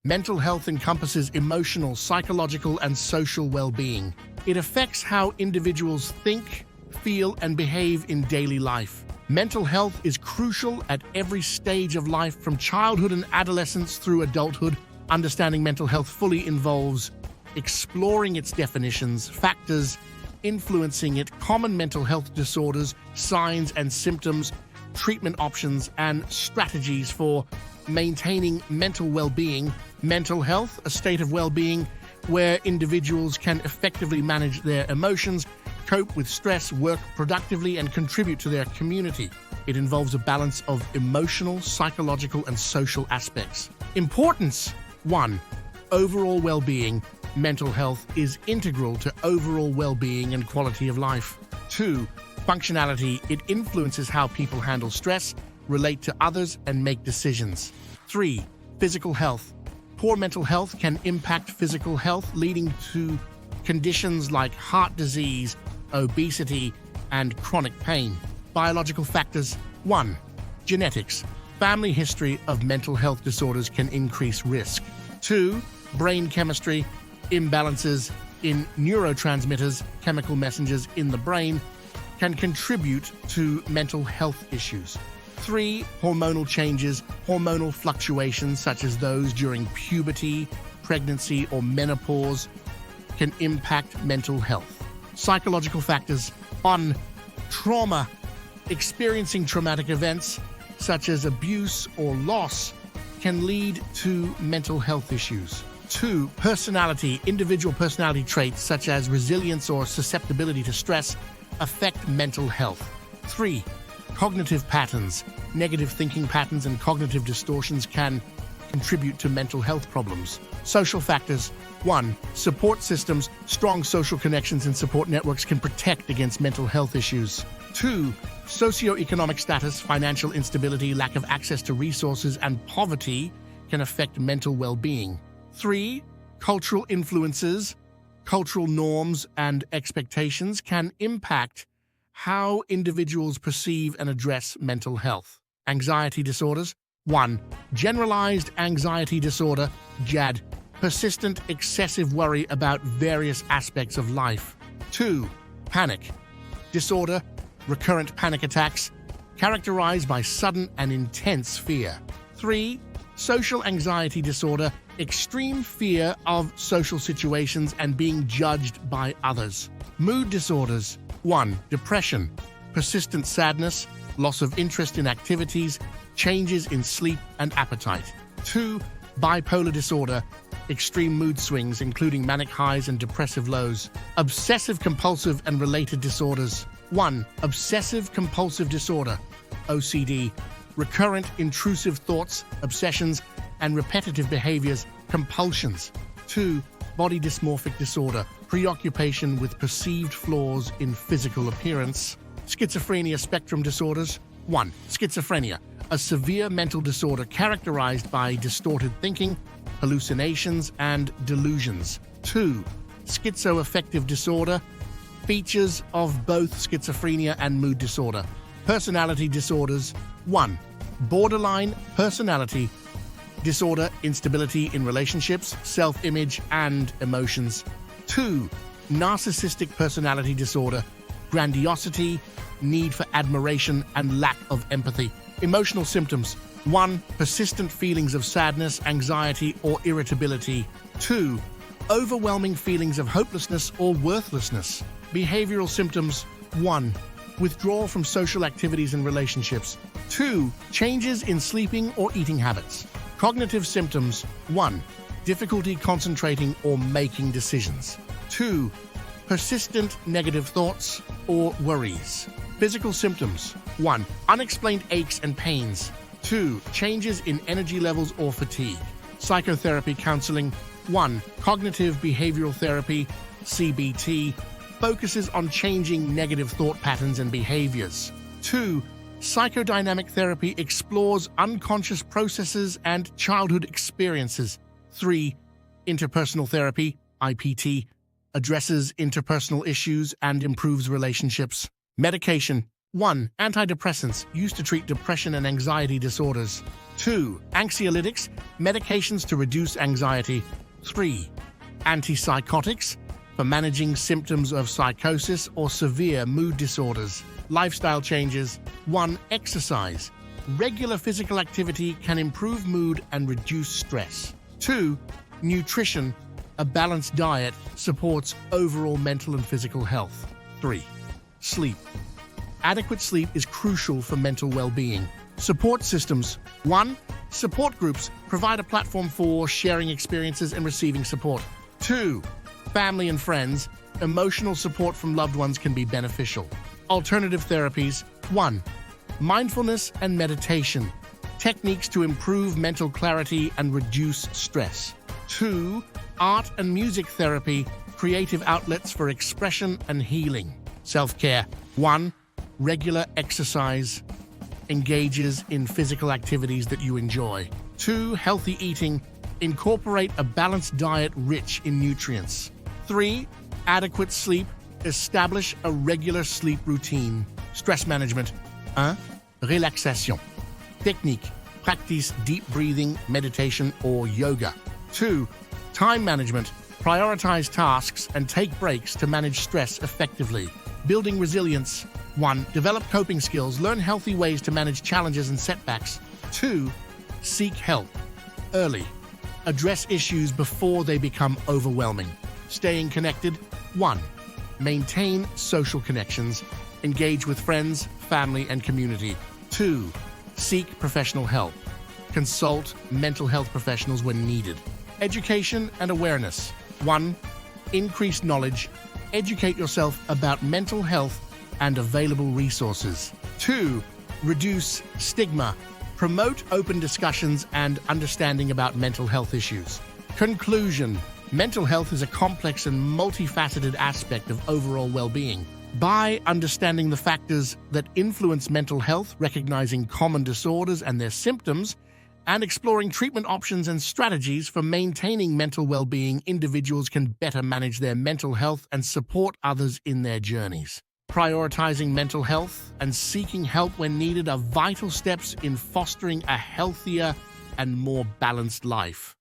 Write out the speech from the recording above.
Mental health encompasses emotional, psychological, and social well-being. It affects how individuals think, feel, and behave in daily life. Mental health is crucial at every stage of life, from childhood and adolescence through adulthood. Understanding mental health fully involves exploring its definitions, factors influencing it, common mental health disorders, signs and symptoms, treatment options, and strategies for maintaining mental well-being. Mental health, a state of well-being where individuals can effectively manage their emotions, cope with stress, work productively, and contribute to their community. It involves a balance of emotional, psychological, and social aspects. Importance: 1. Overall well-being. Mental health is integral to overall well-being and quality of life. 2. Functionality. It influences how people handle stress, relate to others, and make decisions. 3. Physical health. Poor mental health can impact physical health, leading to conditions like heart disease, obesity, and chronic pain. Biological factors: 1. Genetics. Family history of mental health disorders can increase risk. 2. Brain chemistry. Imbalances in neurotransmitters, chemical messengers in the brain, can contribute to mental health issues. 3. Hormonal changes. Hormonal fluctuations, such as those during puberty, pregnancy, or menopause, can impact mental health. Psychological factors: 1. Trauma. Experiencing traumatic events, such as abuse or loss, can lead to mental health issues. 2. Personality. Individual personality traits, such as resilience or susceptibility to stress, affect mental health. 3. Cognitive patterns. Negative thinking patterns and cognitive distortions can contribute to mental health problems. Social factors: 1. Support systems. Strong social connections and support networks can protect against mental health issues. 2. Socioeconomic status. Financial instability, lack of access to resources, and poverty can affect mental well-being. 3. Cultural influences. Cultural norms and expectations can impact how individuals perceive and address mental health. Anxiety disorders: 1. Generalized anxiety disorder, GAD. Persistent, excessive worry about various aspects of life. 2. Panic disorder, recurrent panic attacks, characterized by sudden and intense fear. 3. Social anxiety disorder, extreme fear of social situations and being judged by others. Mood disorders: 1. Depression, persistent sadness, loss of interest in activities, changes in sleep and appetite. 2. Bipolar disorder, extreme mood swings, including manic highs and depressive lows. Obsessive-compulsive and related disorders: 1. Obsessive-compulsive disorder, OCD, recurrent intrusive thoughts, obsessions, and repetitive behaviors, compulsions. 2. Body dysmorphic disorder, preoccupation with perceived flaws in physical appearance. Schizophrenia spectrum disorders: 1. Schizophrenia, a severe mental disorder characterized by distorted thinking, hallucinations, and delusions. 2. Schizoaffective disorder, features of both schizophrenia and mood disorder. Personality disorders: 1. Borderline personality disorder, instability in relationships, self-image, and emotions. 2. Narcissistic personality disorder, grandiosity, need for admiration, and lack of empathy. Emotional symptoms: 1. Persistent feelings of sadness, anxiety, or irritability. 2. Overwhelming feelings of hopelessness or worthlessness. Behavioral symptoms: 1. Withdrawal from social activities and relationships. 2. Changes in sleeping or eating habits. Cognitive symptoms: 1. Difficulty concentrating or making decisions. 2. Persistent negative thoughts or worries. Physical symptoms: 1. Unexplained aches and pains. 2. Changes in energy levels or fatigue. Psychotherapy counseling: 1. Cognitive behavioral therapy, CBT, focuses on changing negative thought patterns and behaviors. 2. Psychodynamic therapy explores unconscious processes and childhood experiences. 3. Interpersonal therapy, IPT, addresses interpersonal issues and improves relationships. Medication: 1. Antidepressants, used to treat depression and anxiety disorders. 2. Anxiolytics, medications to reduce anxiety. 3. Antipsychotics, for managing symptoms of psychosis or severe mood disorders. Lifestyle changes. 1. Exercise. Regular physical activity can improve mood and reduce stress. 2. Nutrition. A balanced diet supports overall mental and physical health. 3. Sleep. Adequate sleep is crucial for mental well-being. Support systems. 1. Support groups provide a platform for sharing experiences and receiving support. 2. Family and friends. Emotional support from loved ones can be beneficial. Alternative therapies. 1. Mindfulness and meditation. Techniques to improve mental clarity and reduce stress. 2. Art and music therapy. Creative outlets for expression and healing. Self-care. 1. Regular exercise engages in physical activities that you enjoy. 2. Healthy eating. Incorporate a balanced diet rich in nutrients. 3. Adequate sleep. Establish a regular sleep routine. Stress management. 1. Relaxation. Technique. Practice deep breathing, meditation, or yoga. 2. Time management. Prioritize tasks and take breaks to manage stress effectively. Building resilience. 1. Develop coping skills. Learn healthy ways to manage challenges and setbacks. 2. Seek help early. Address issues before they become overwhelming. Staying connected. 1. Maintain social connections. Engage with friends, family, and community. 2. Seek professional help. Consult mental health professionals when needed. Education and awareness. 1. Increase knowledge. Educate yourself about mental health and available resources. 2. Reduce stigma. Promote open discussions and understanding about mental health issues. Conclusion. Mental health is a complex and multifaceted aspect of overall well-being. By understanding the factors that influence mental health, recognizing common disorders and their symptoms, and exploring treatment options and strategies for maintaining mental well-being, individuals can better manage their mental health and support others in their journeys. Prioritizing mental health and seeking help when needed are vital steps in fostering a healthier and more balanced life.